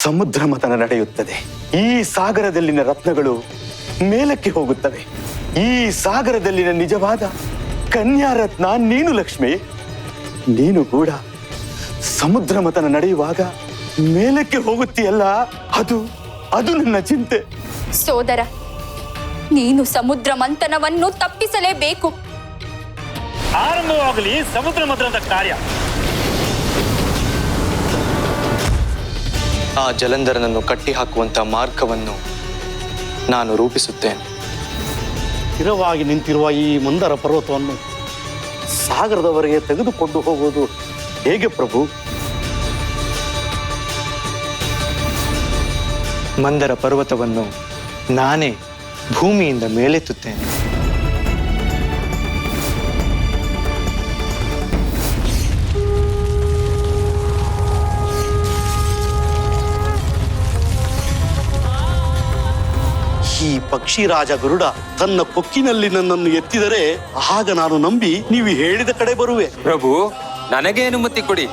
ಸಮುದ್ರ ಮಥನ ನಡೆಯುತ್ತದೆ. ಈ ಸಾಗರದಲ್ಲಿನ ರತ್ನಗಳು ಮೇಲಕ್ಕೆ ಹೋಗುತ್ತವೆ. ಈ ಸಾಗರದಲ್ಲಿನ ನಿಜವಾದ ಕನ್ಯಾ ರತ್ನ ನೀನು ಲಕ್ಷ್ಮಿ. ನೀನು ಕೂಡ ಸಮುದ್ರ ಮಥನ ನಡೆಯುವಾಗ ಮೇಲಕ್ಕೆ ಹೋಗುತ್ತೀಯಲ್ಲ, ಅದು ನನ್ನ ಚಿಂತೆ. ಸೋದರ, ನೀನು ಸಮುದ್ರ ಮಂಥನವನ್ನು ತಪ್ಪಿಸಲೇಬೇಕು. ಆರಂಭವಾಗಲಿ ಸಮುದ್ರ ಮಂಥನದ ಕಾರ್ಯ. ಆ ಜಲಂಧರನನ್ನು ಕಟ್ಟಿ ಹಾಕುವಂತ ಮಾರ್ಗವನ್ನು ನಾನು ರೂಪಿಸುತ್ತೇನೆ. ಸ್ಥಿರವಾಗಿ ನಿಂತಿರುವ ಈ ಮಂದರ ಪರ್ವತವನ್ನು ಸಾಗರದವರೆಗೆ ತೆಗೆದುಕೊಂಡು ಹೋಗುವುದು ಹೇಗೆ ಪ್ರಭು? ಮಂದರ ಪರ್ವತವನ್ನು ನಾನೇ ಭೂಮಿಯಿಂದ ಮೇಲೆತ್ತುತ್ತೇನೆ. ಈ ಪಕ್ಷಿ ರಾಜ ಗರುಡ ತನ್ನ ಕೊಕ್ಕಿನಲ್ಲಿ ನನ್ನನ್ನು ಎತ್ತಿದರೆ ಆಗ ನಾನು ನಂಬಿ ನೀವು ಹೇಳಿದ ಕಡೆ ಬರುವೆ. ಪ್ರಭು, ನನಗೆ ಅನುಮತಿ ಕೊಡಿ.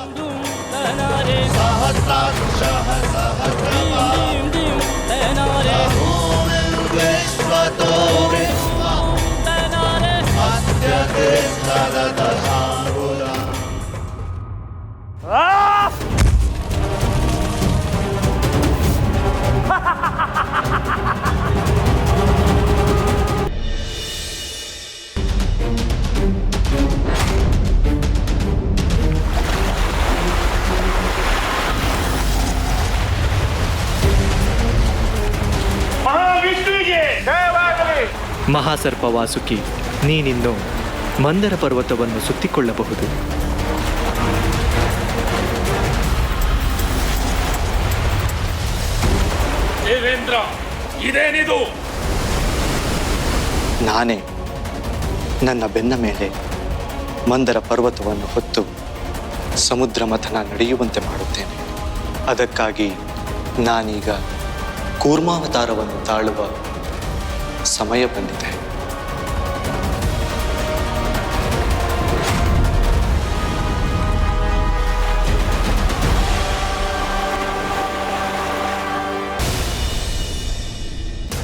ಮಹಾಸರ್ಪ ವಾಸುಕಿ, ನೀನಿನ್ನು ಮಂದರ ಪರ್ವತವನ್ನು ಸುತ್ತಿಕೊಳ್ಳಬಹುದು. ದೇವೇಂದ್ರ, ಇದೇನಿದು? ನಾನೇ ನನ್ನ ಬೆನ್ನ ಮೇಲೆ ಮಂದರ ಪರ್ವತವನ್ನು ಹೊತ್ತು ಸಮುದ್ರ ಮಥನ ನಡೆಯುವಂತೆ ಮಾಡುತ್ತೇನೆ. ಅದಕ್ಕಾಗಿ ನಾನೀಗ ಕೂರ್ಮಾವತಾರವನ್ನು ತಾಳುವ ಸಮಯ ಬಂದಿದೆ.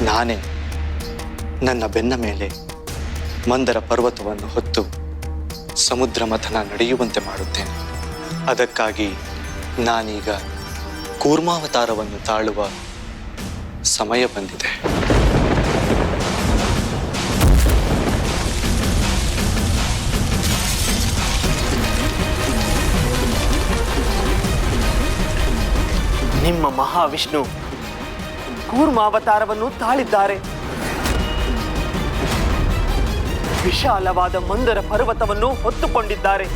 ನಾನೇ ನನ್ನ ಬೆನ್ನ ಮೇಲೆ ಮಂದರ ಪರ್ವತವನ್ನು ಹೊತ್ತು ಸಮುದ್ರ ಮಥನ ನಡೆಯುವಂತೆ ಮಾಡುತ್ತೇನೆ. ಅದಕ್ಕಾಗಿ ನಾನೀಗ ಕೂರ್ಮಾವತಾರವನ್ನು ತಾಳುವ ಸಮಯ ಬಂದಿದೆ. ನಿಮ್ಮ ಮಹಾವಿಷ್ಣು ಕೂರ್ಮಾವತಾರವನ್ನು ತಾಳಿದ್ದಾರೆ. ವಿಶಾಲವಾದ ಮಂದರ ಪರ್ವತವನ್ನು ಹೊತ್ತುಕೊಂಡಿದ್ದಾರೆ.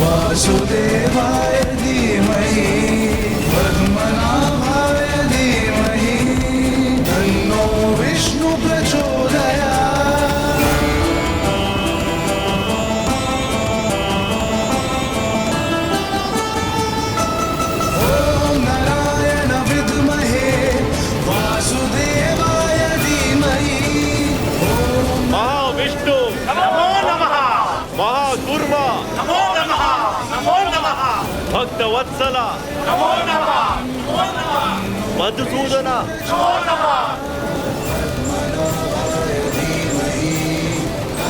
वासुदेवाय धीमहि पद्मनाभाय धीमहि तन्नो विष्णु प्रचोदयात्। ॐ नारायण विद्महे वासुदेवाय धीमहि। महाविष्णु नमो नमः। महाकूर्म नमो नमः। नमो नमः। भक्तवत्सल नमो नमः। नमो नमः। मधुसूदन नमो नमः।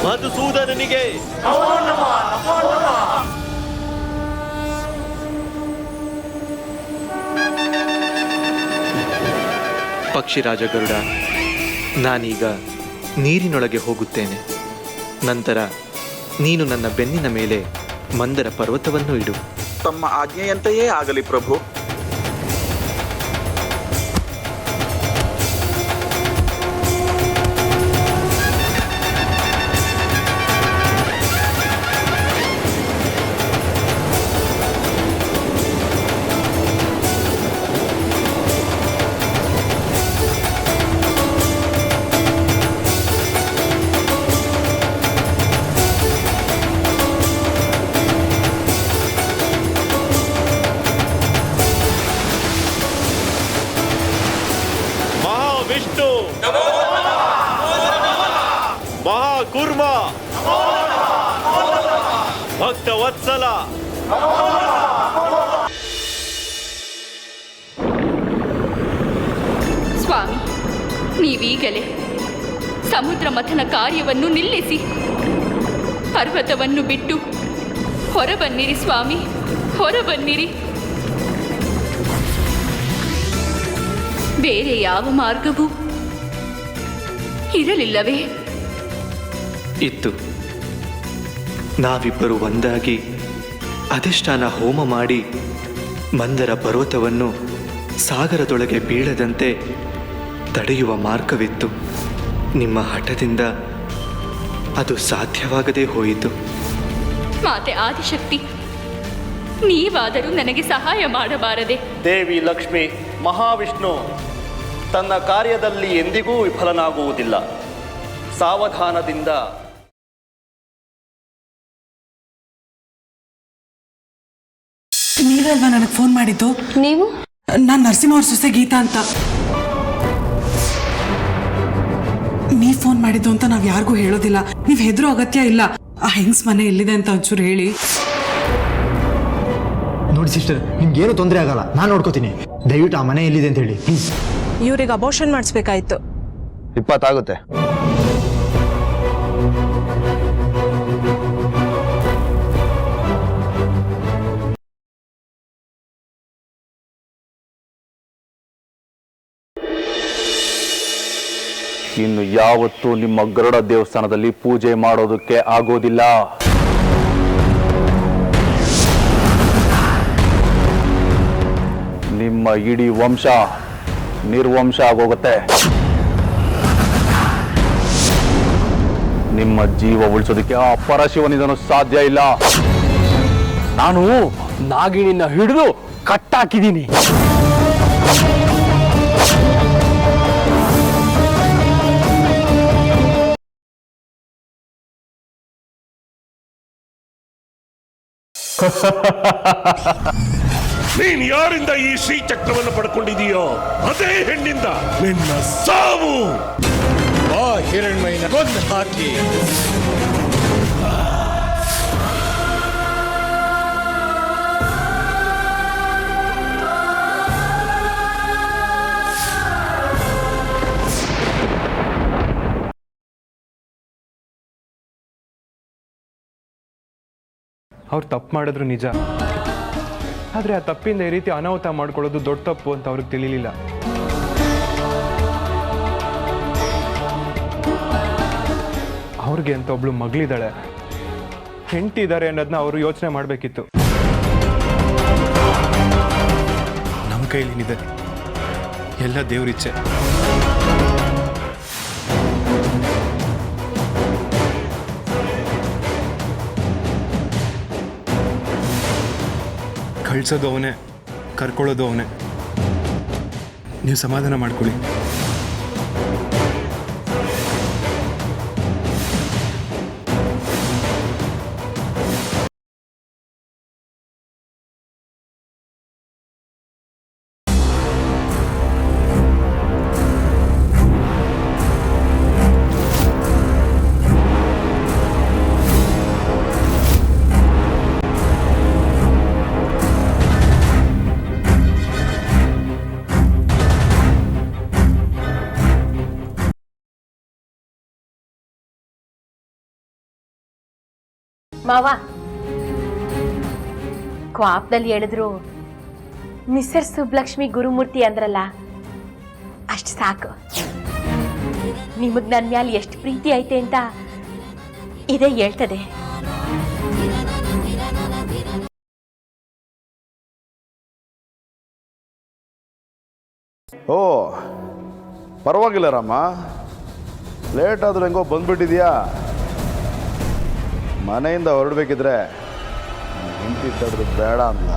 ಮಧುಸೂದನನಿಗೆ ನಮೋ ನಮಃ. ನಮೋ ನಮಃ. ಪಕ್ಷಿರಾಜ ಗರುಡ, ನಾನೀಗ ನೀರಿನೊಳಗೆ ಹೋಗುತ್ತೇನೆ. ನಂತರ ನೀನು ನನ್ನ ಬೆನ್ನಿನ ಮೇಲೆ ಮಂದರ ಪರ್ವತವನ್ನು ಇಡು. ತಮ್ಮ ಆಜ್ಞೆಯಂತೆಯೇ ಆಗಲಿ ಪ್ರಭು. ಭಕ್ತ ವತ್ಸಲ. ಸ್ವಾಮಿ, ನೀವೀಗಲೇ ಸಮುದ್ರ ಮಥನ ಕಾರ್ಯವನ್ನು ನಿಲ್ಲಿಸಿ ಪರ್ವತವನ್ನು ಬಿಟ್ಟು ಹೊರಬನ್ನಿರಿ ಸ್ವಾಮಿ, ಹೊರಬನ್ನಿರಿ. ಬೇರೆ ಯಾವ ಮಾರ್ಗವೂ ಇರಲಿಲ್ಲವೇ? ಇತ್ತು. ನಾವಿಬ್ಬರು ಒಂದಾಗಿ ಅಧಿಷ್ಠಾನ ಹೋಮ ಮಾಡಿ ಮಂದರ ಪರ್ವತವನ್ನು ಸಾಗರದೊಳಗೆ ಬೀಳದಂತೆ ತಡೆಯುವ ಮಾರ್ಗವಿತ್ತು. ನಿಮ್ಮ ಹಠದಿಂದ ಅದು ಸಾಧ್ಯವಾಗದೇ ಹೋಯಿತು. ಮಾತೆ ಆದಿಶಕ್ತಿ, ನೀವಾದರೂ ನನಗೆ ಸಹಾಯ ಮಾಡಬಾರದೆ? ದೇವಿ ಲಕ್ಷ್ಮಿ, ಮಹಾವಿಷ್ಣು ತನ್ನ ಕಾರ್ಯದಲ್ಲಿ ಎಂದಿಗೂ ವಿಫಲನಾಗುವುದಿಲ್ಲ. ಸಾವಧಾನದಿಂದ ನೀವೇ ಅಲ್ವಾ ನನಗೆ ಫೋನ್ ಮಾಡಿದ್ದು? ನೀವು? ನಾನು ನರಸಿಂಹ ಅವ್ರ ಸೊಸೆ ಗೀತಾ ಅಂತ. ನೀವ್ ಫೋನ್ ಮಾಡಿದ್ದು ಅಂತ ನಾವ್ ಯಾರಿಗೂ ಹೇಳೋದಿಲ್ಲ. ನೀವ್ ಹೆದರೋ ಅಗತ್ಯ ಇಲ್ಲ. ಆ ಹೆಂಗ್ಸ್ ಮನೆ ಎಲ್ಲಿದೆ ಅಂತ ಒಂಚೂರು ಹೇಳಿ. ನೋಡಿ ಸಿಸ್ಟರ್, ನಿಮ್ಗೇನು ತೊಂದರೆ ಆಗಲ್ಲ, ನಾನು ನೋಡ್ಕೋತೀನಿ. ದಯವಿಟ್ಟು ಆ ಮನೆ ಎಲ್ಲಿದೆ ಅಂತ ಹೇಳಿ ಪ್ಲೀಸ್. ಇವ್ರಿಗೆ ಅಬೋರ್ಷನ್ ಮಾಡಿಸ್ಬೇಕಾಯ್ತು. 20 ಆಗುತ್ತೆ. ಇನ್ನು ಯಾವತ್ತೂ ನಿಮ್ಮ ಗರುಡ ದೇವಸ್ಥಾನದಲ್ಲಿ ಪೂಜೆ ಮಾಡೋದಕ್ಕೆ ಆಗೋದಿಲ್ಲ. ನಿಮ್ಮ ಇಡೀ ವಂಶ ನಿರ್ವಂಶ ಆಗೋಗುತ್ತೆ. ನಿಮ್ಮ ಜೀವ ಉಳಿಸೋದಕ್ಕೆ ಆ ಪರಶಿವನಿಂದನೂ ಸಾಧ್ಯ ಇಲ್ಲ. ನಾನು ನಾಗಿಣಿನ ಹಿಡಿದು ಕಟ್ಟಾಕಿದ್ದೀನಿ. ನೀನ್ ಯಾರಿಂದ ಈ ಶ್ರೀಚಕ್ರವನ್ನು ಪಡ್ಕೊಂಡಿದೀಯೋ ಅದೇ ಹೆಣ್ಣಿಂದ ನಿನ್ನ ಸಾವು. ಆ ಹಿರಣ್ಮಯ್ಯನ ಕೊಂದು ಹಾಕಿ ಅವ್ರು ತಪ್ಪು ಮಾಡಿದ್ರು ನಿಜ, ಆದರೆ ಆ ತಪ್ಪಿಂದ ಈ ರೀತಿ ಅನಾಹುತ ಮಾಡ್ಕೊಳ್ಳೋದು ದೊಡ್ಡ ತಪ್ಪು ಅಂತ ಅವ್ರಿಗೆ ತಿಳಿಲಿಲ್ಲ. ಅವ್ರಿಗೆ ಅಂತ ಒಬ್ಳು ಮಗಳಿದ್ದಾಳೆ, ಹೆಂಡತಿ ಇದ್ದಾರೆ ಅನ್ನೋದನ್ನ ಅವರು ಯೋಚನೆ ಮಾಡಬೇಕಿತ್ತು. ನಮ್ಮ ಕೈಲಿನಿದೆ, ಎಲ್ಲ ದೇವ್ರಿಚ್ಛೆ. ಕಳ್ಸೋದು ಅವನೇ, ಕರ್ಕೊಳ್ಳೋದು ಅವನೇ. ನೀವು ಸಮಾಧಾನ ಮಾಡ್ಕೊಳ್ಳಿ. ಮಾವ, ಕ್ವಾಪ್ದಲ್ಲಿ ಹೇಳಿದ್ರು ಮಿಸ್ಸರ್ ಸುಬ್ಲಕ್ಷ್ಮಿ ಗುರುಮೂರ್ತಿ ಅಂದ್ರಲ್ಲ, ಅಷ್ಟು ಸಾಕು. ನಿಮಗ್ ನನ್ನ ಮ್ಯಾಲೆ ಎಷ್ಟು ಪ್ರೀತಿ ಐತೆ ಅಂತ ಇದೇ ಹೇಳ್ತದೆ. ಓ ಪರವಾಗಿಲ್ಲ ರಾಮ, ಲೇಟ್ ಆದ್ರೂ ಹೆಂಗೋ ಬಂದ್ಬಿಟ್ಟಿದ್ಯಾ. ಮನೆಯಿಂದ ಹೊರಡ್ಬೇಕಿದ್ರೆ ಹೆಂಡತಿ ತಡೆದು ಬೇಡ ಅಂದ.